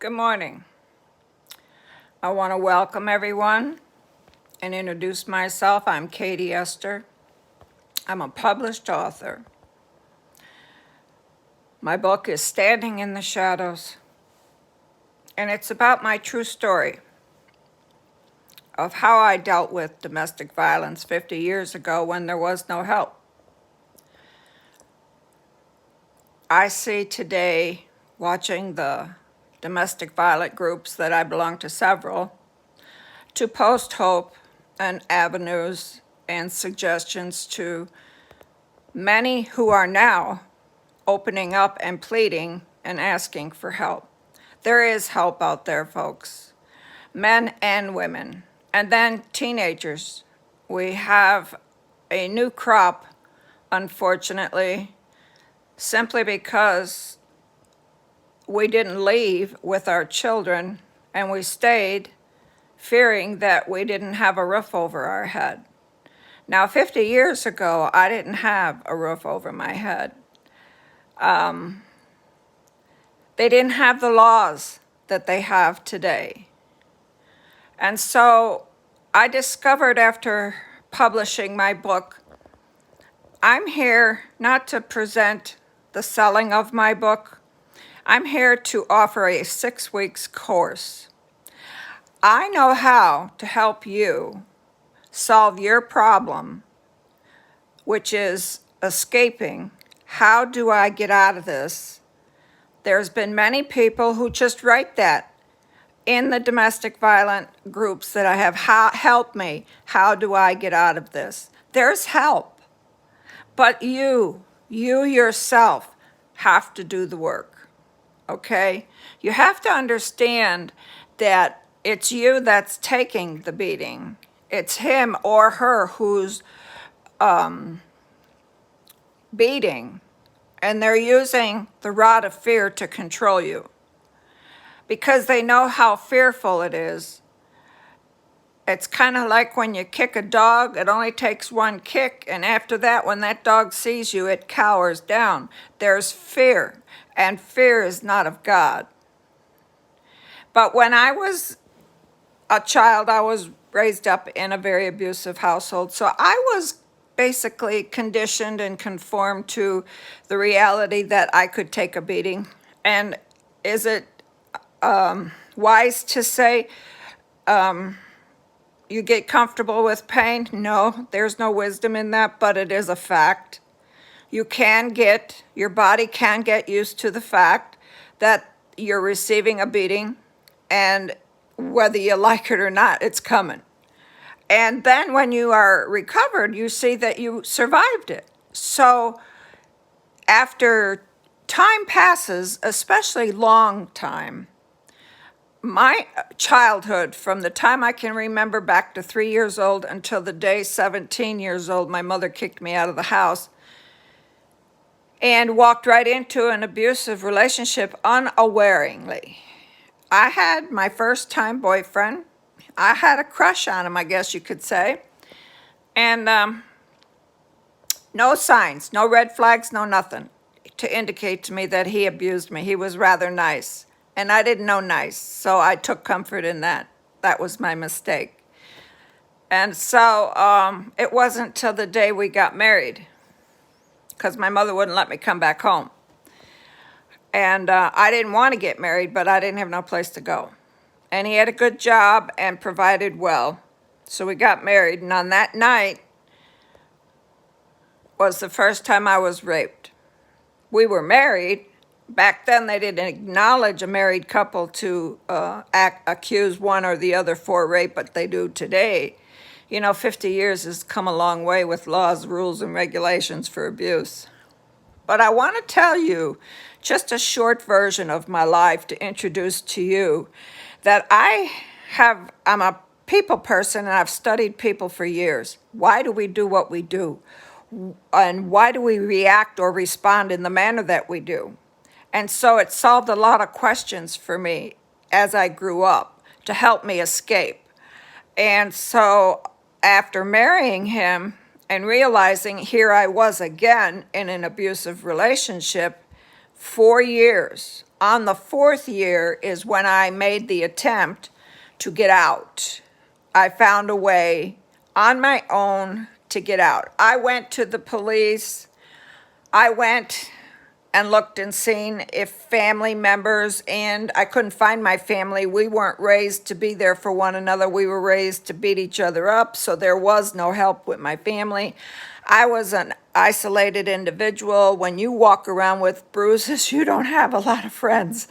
Good morning. I want to welcome everyone and introduce myself. I'm Katie Esther. I'm a published author. My book is Standing in the Shadows, and it's about my true story of how I dealt with domestic violence 50 years ago when there was no help. I see today, watching the domestic violent groups that I belong to several, to post hope and avenues and suggestions to many who are now opening up and pleading and asking for help. There is help out there, folks, men and women. And then teenagers. We have a new crop, unfortunately, simply because we didn't leave with our children and we stayed fearing that we didn't have a roof over our head. Now, 50 years ago, I didn't have a roof over my head. They didn't have the laws that they have today. And so I discovered after publishing my book, I'm here not to present the selling of my book. I'm here to offer a 6 weeks course. I know how to help you solve your problem, which is escaping. How do I get out of this? There's been many people who just write that in the domestic violent groups that I have. Help me. How do I get out of this? There's help. But you yourself have to do the work, okay? You have to understand that it's you that's taking the beating. It's him or her who's beating, and they're using the rod of fear to control you because they know how fearful it is. It's kind of like when you kick a dog, it only takes one kick, and after that, when that dog sees you, it cowers down. There's fear, and fear is not of God. But when I was a child, I was raised up in a very abusive household, so I was basically conditioned and conformed to the reality that I could take a beating. And is it wise to say you get comfortable with pain? No, there's no wisdom in that, but it is a fact. Your body can get used to the fact that you're receiving a beating, and whether you like it or not, it's coming. And then when you are recovered, you see that you survived it. So after time passes, especially long time, my childhood, from the time I can remember back to 3 years old until the day 17 years old, my mother kicked me out of the house and walked right into an abusive relationship unawareingly. I had my first time boyfriend. I had a crush on him, I guess you could say. And no signs, no red flags, no nothing to indicate to me that he abused me. He was rather nice. And I didn't know nice, so I took comfort in that. That was my mistake. And so it wasn't till the day we got married, because my mother wouldn't let me come back home. And I didn't want to get married, but I didn't have no place to go. And he had a good job and provided well. So we got married, and on that night was the first time I was raped. We were married. Back then, they didn't acknowledge a married couple to accuse one or the other for rape, but they do today. 50 years has come a long way with laws, rules, and regulations for abuse. But I want to tell you just a short version of my life to introduce to you that I'm a people person, and I've studied people for years. Why do we do what we do? And why do we react or respond in the manner that we do? And so it solved a lot of questions for me as I grew up to help me escape. And so after marrying him and realizing here I was again in an abusive relationship 4 years. On the fourth year is when I made the attempt to get out. I found a way on my own to get out. I went to the police. I went and looked and seen if family members, and I couldn't find my family. We weren't raised to be there for one another. We were raised to beat each other up, so there was no help with my family. I was an isolated individual. When you walk around with bruises, you don't have a lot of friends.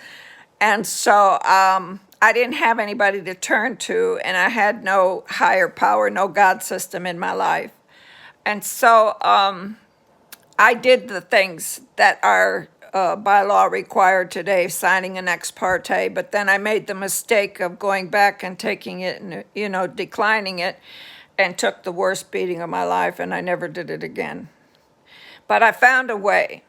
And so I didn't have anybody to turn to, and I had no higher power, no God system in my life. And so I did the things that are by law required today, signing an ex parte, but then I made the mistake of going back and taking it and, declining it, and took the worst beating of my life, and I never did it again. But I found a way,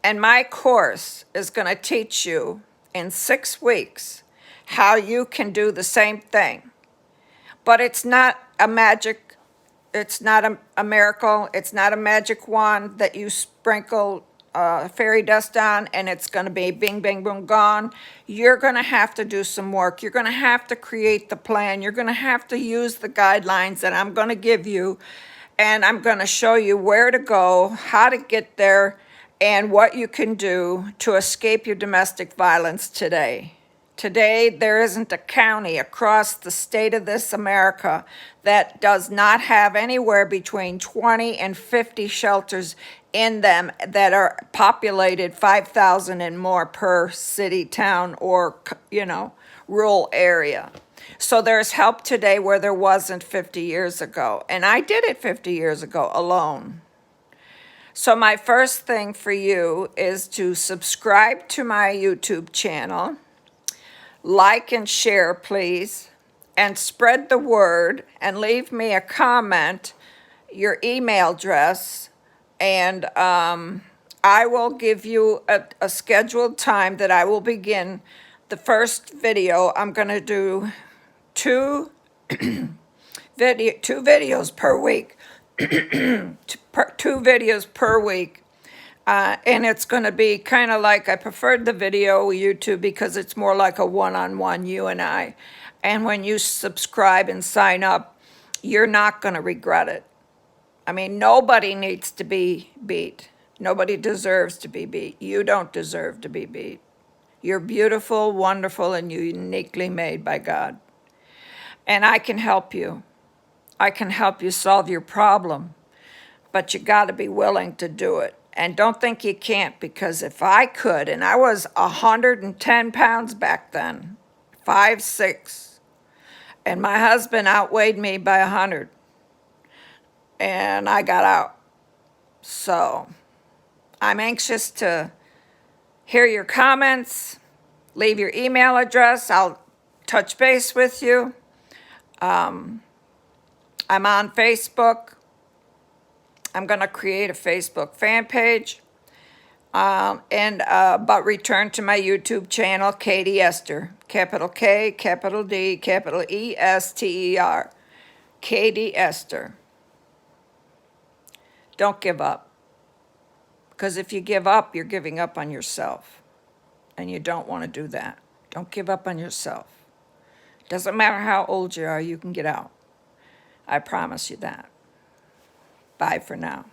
and my course is going to teach you in 6 weeks how you can do the same thing. But it's not a magic, it's not a miracle, it's not a magic wand that you sprinkle fairy dust on and it's going to be bing, bang, boom, gone. You're going to have to do some work. You're going to have to create the plan. You're going to have to use the guidelines that I'm going to give you, and I'm going to show you where to go, how to get there, and what you can do to escape your domestic violence today. Today, there isn't a county across the state of this America that does not have anywhere between 20 and 50 shelters in them that are populated 5,000 and more per city, town, or, rural area. So there's help today where there wasn't 50 years ago. And I did it 50 years ago alone. So my first thing for you is to subscribe to my YouTube channel. Like and share, please, and spread the word, and leave me a comment, your email address, and I will give you a scheduled time that I will begin the first video. I'm going to do two videos per week, two videos per week. And it's going to be kind of like, I preferred the video YouTube because it's more like a one-on-one, you and I. And when you subscribe and sign up, you're not going to regret it. I mean, nobody needs to be beat. Nobody deserves to be beat. You don't deserve to be beat. You're beautiful, wonderful, and uniquely made by God. And I can help you. I can help you solve your problem. But you got to be willing to do it. And don't think you can't, because if I could, and I was 110 pounds back then, 5'6", and my husband outweighed me by 100, and I got out. So I'm anxious to hear your comments. Leave your email address. I'll touch base with you. I'm on Facebook. I'm going to create a Facebook fan page, but return to my YouTube channel, Katie Ester, capital K, capital D, capital E-S-T-E-R, Katie Ester. Don't give up, because if you give up, you're giving up on yourself, and you don't want to do that. Don't give up on yourself. Doesn't matter how old you are, you can get out. I promise you that. Bye for now.